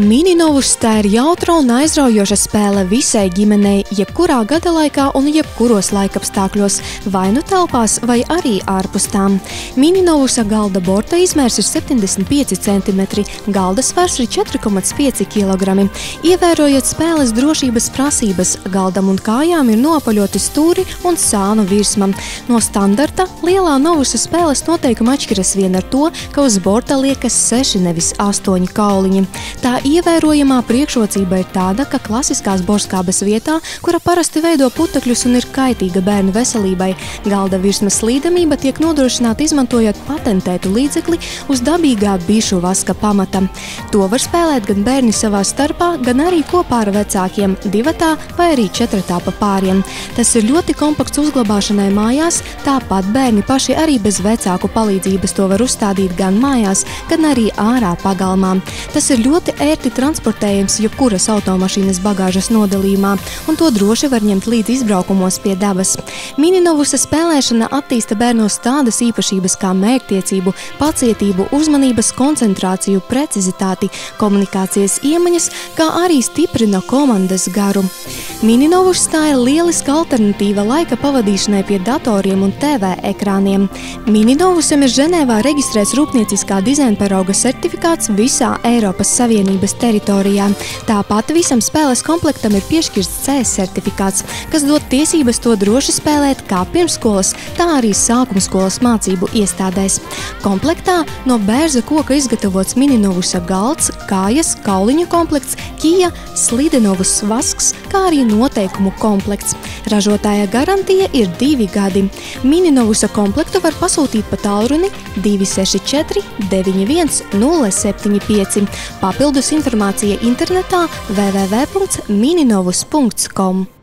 Mininovus tā ir jautra un aizraujoša spēle visai ģimenei, jebkurā gada laikā un jebkuros laikapstākļos, vai nu telpās, vai arī ārpus tām. Mininovusa galda borta izmērs ir 75 cm, galda svars ir 4,5 kg. Ievērojot spēles drošības prasības, galdam un kājām ir noapaļoti stūri un sānu virsma. No standarta lielā novusa spēles noteikuma atšķiras vien ar to, ka uz borta liekas 6, nevis 8 kauliņi. Tā ievērojamā priekšrocība ir tāda, ka klasiskās borskābes vietā, kura parasti veido putekļus un ir kaitīga bērnu veselībai, galda virsmas slīdamība tiek nodrošināta izmantojot patentētu līdzekli uz dabīgā bišu vaska pamata. To var spēlēt gan bērni savā starpā, gan arī kopā ar vecākiem, divatā vai arī četratā pa pāriem. Tas ir ļoti kompakts uzglabāšanai mājās, tāpat bērni paši arī bez vecāku palīdzības to var uzstādīt gan mājās, gan arī ārā pagalmā. Tas ir ļoti ērti transportējams jebkuras automašīnas bagāžas nodalījumā, un to droši var ņemt līdz izbraukumos pie dabas. Mininovusa spēlēšana attīsta bērnos tādas īpašības kā mērķtiecību, pacietību, uzmanības koncentrāciju, precizitāti, komunikācijas iemaņas, kā arī stiprina komandas garu. Mininovus tā ir lieliska alternatīva laika pavadīšanai pie datoriem un TV ekrāniem. Mininovusam ir Ženēvā reģistrēts rūpnieciskā dizainparauga certifikāts visā Eiropas Savienības teritorijā. Tāpat visam spēles komplektam ir piešķirts C certifikāts, kas dod tiesības to droši spēlēt kā pirmsskolas, tā arī sākumskolas mācību iestādēs. Komplektā no bērza koka izgatavots Mininovusa galds, kājas, kauliņu komplekts, kija, slidenovus vasks, kā arī noteikumu komplekts. Ražotāja garantija ir 2 gadi. Mininovusa komplektu var pasūtīt pa tālruni 264 91 075. Papildus informācija internetā www.mininovus.com.